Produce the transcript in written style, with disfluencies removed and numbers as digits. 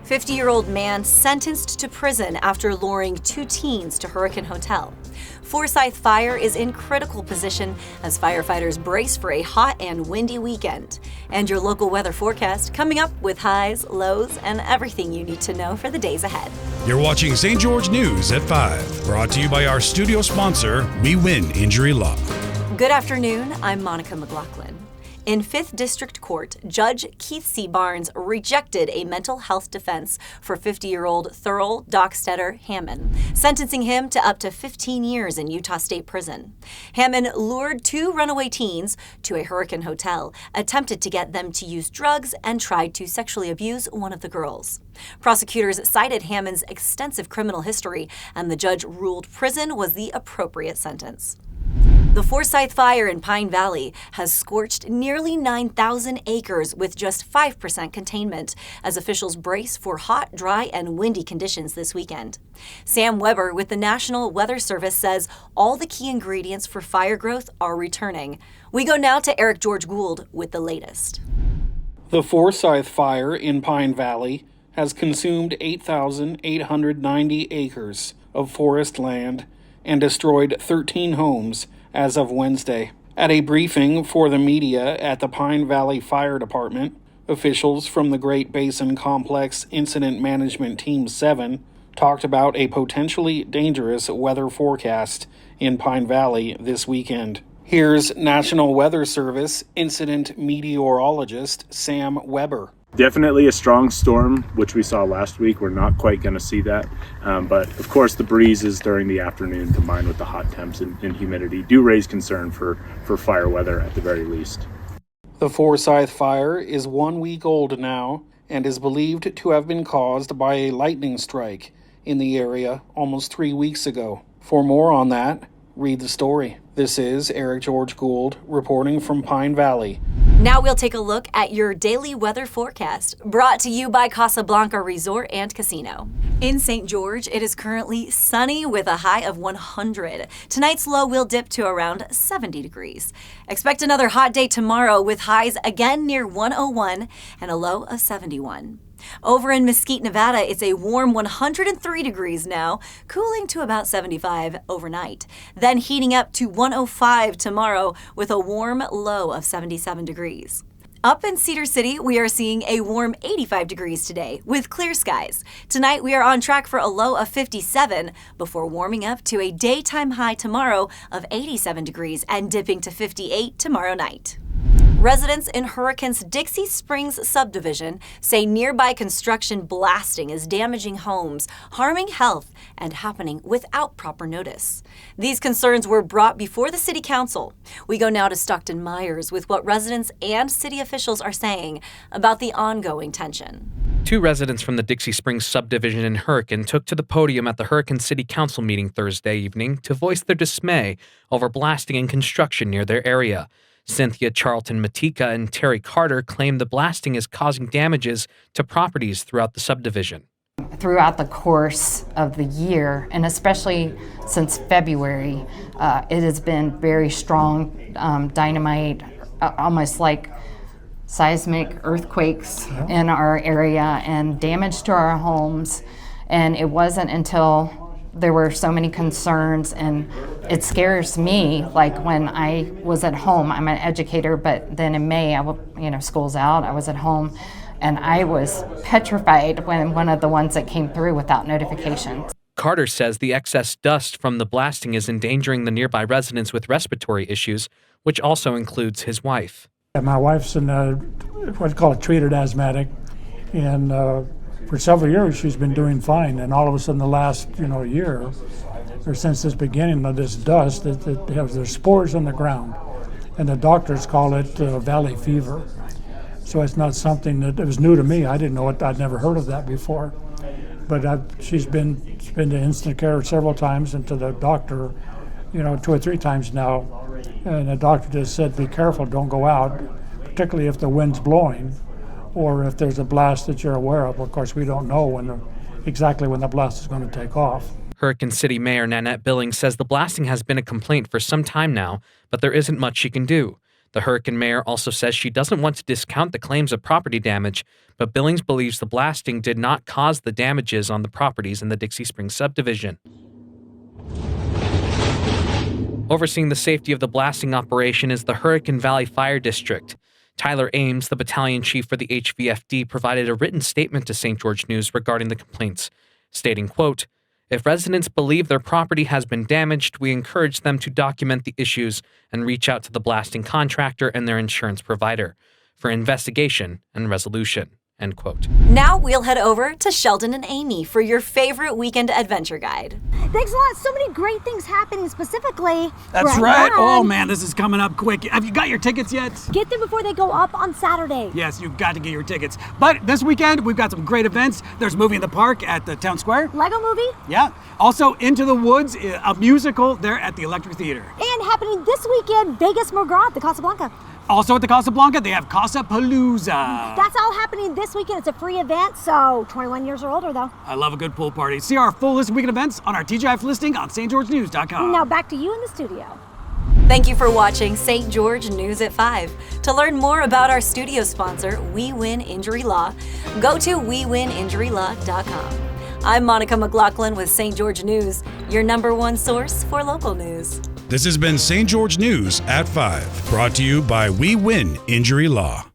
50-year-old man sentenced to prison after luring two teens to Hurricane Hotel. Foresight Fire is in critical position as firefighters brace for a hot and windy weekend. And your local weather forecast coming up with highs, lows, and everything you need to know for the days ahead. You're watching St. George News at 5, brought to you by our studio sponsor, We Win Injury Law. Good afternoon, I'm Monica McLaughlin. In 5th District Court, Judge Keith C. Barnes rejected a mental health defense for 50-year-old Thurl Dockstetter Hammond, sentencing him to up to 15 years in Utah State Prison. Hammond lured two runaway teens to a Hurricane Hotel, attempted to get them to use drugs, and tried to sexually abuse one of the girls. Prosecutors cited Hammond's extensive criminal history, and the judge ruled prison was the appropriate sentence. The Foresight Fire in Pine Valley has scorched nearly 9,000 acres with just 5% containment as officials brace for hot, dry, and windy conditions this weekend. Sam Weber with the National Weather Service says all the key ingredients for fire growth are returning. We go now to Eric George Gould with the latest. The Forsyth Fire in Pine Valley has consumed 8,890 acres of forest land and destroyed 13 homes as of Wednesday. At a briefing for the media at the Pine Valley Fire Department, officials from the Great Basin Complex Incident Management Team 7 talked about a potentially dangerous weather forecast in Pine Valley this weekend. Here's National Weather Service incident meteorologist Sam Weber. Definitely a strong storm, which we saw last week. We're not quite going to see that. But of course, the breezes during the afternoon combined with the hot temps and humidity do raise concern for fire weather at the very least. The Forsyth Fire is 1 week old now and is believed to have been caused by a lightning strike in the area almost 3 weeks ago. For more on that, read the story. This is Eric George Gould reporting from Pine Valley. Now we'll take a look at your daily weather forecast, brought to you by Casablanca Resort and Casino. In St. George, it is currently sunny with a high of 100. Tonight's low will dip to around 70 degrees. Expect another hot day tomorrow with highs again near 101 and a low of 71. Over in Mesquite, Nevada, it's a warm 103 degrees now, cooling to about 75 overnight. Then heating up to 105 tomorrow with a warm low of 77 degrees. Up in Cedar City, we are seeing a warm 85 degrees today with clear skies. Tonight, we are on track for a low of 57 before warming up to a daytime high tomorrow of 87 degrees and dipping to 58 tomorrow night. Residents in Hurricane's Dixie Springs subdivision say nearby construction blasting is damaging homes, harming health, and happening without proper notice. These concerns were brought before the city council. We go now to Stockton Myers with what residents and city officials are saying about the ongoing tension. Two residents from the Dixie Springs subdivision in Hurricane took to the podium at the Hurricane City Council meeting Thursday evening to voice their dismay over blasting and construction near their area. Cynthia Charlton Matika and Terry Carter claim the blasting is causing damages to properties throughout the subdivision. Throughout the course of the year, and especially since February, it has been very strong dynamite, almost like seismic earthquakes in our area and damage to our homes. And it wasn't until there were so many concerns, and it scares me, like when I was at home. I'm an educator, but then in May, school's out, I was at home, and I was petrified when one of the ones that came through without notification. Carter says the excess dust from the blasting is endangering the nearby residents with respiratory issues, which also includes his wife. My wife's what's called treated asthmatic, and for several years she's been doing fine, and all of a sudden the last year or since this beginning of this dust, there's spores on the ground, and the doctors call it valley fever. So it's not something that it was new to me. I didn't know it. I'd never heard of that before. But she's been to instant care several times and to the doctor, 2 or 3 times now, and the doctor just said, be careful, don't go out, particularly if the wind's blowing, or if there's a blast that you're aware of. Of course, we don't know exactly when the blast is going to take off. Hurricane City Mayor Nanette Billings says the blasting has been a complaint for some time now, but there isn't much she can do. The Hurricane mayor also says she doesn't want to discount the claims of property damage, but Billings believes the blasting did not cause the damages on the properties in the Dixie Springs subdivision. Overseeing the safety of the blasting operation is the Hurricane Valley Fire District. Tyler Ames, the battalion chief for the HVFD, provided a written statement to St. George News regarding the complaints, stating, quote, "If residents believe their property has been damaged, we encourage them to document the issues and reach out to the blasting contractor and their insurance provider for investigation and resolution." End quote. Now we'll head over to Sheldon and Amy for your favorite weekend adventure guide. Thanks a lot. So many great things happening specifically. That's right. Oh man, this is coming up quick. Have you got your tickets yet? Get them before they go up on Saturday. Yes, you've got to get your tickets. But this weekend, we've got some great events. There's Movie in the Park at the Town Square. Lego movie. Yeah. Also, Into the Woods, a musical there at the Electric Theater. And happening this weekend, Vegas Margras at the Casablanca. Also at the Casablanca, they have Casa Palooza. That's all happening this weekend. It's a free event, so 21 years or older, though. I love a good pool party. See our full list of weekend events on our TGIF listing on stgeorgenews.com. Now back to you in the studio. Thank you for watching St. George News at 5. To learn more about our studio sponsor, We Win Injury Law, go to wewininjurylaw.com. I'm Monica McLaughlin with St. George News, your #1 source for local news. This has been St. George News at 5, brought to you by We Win Injury Law.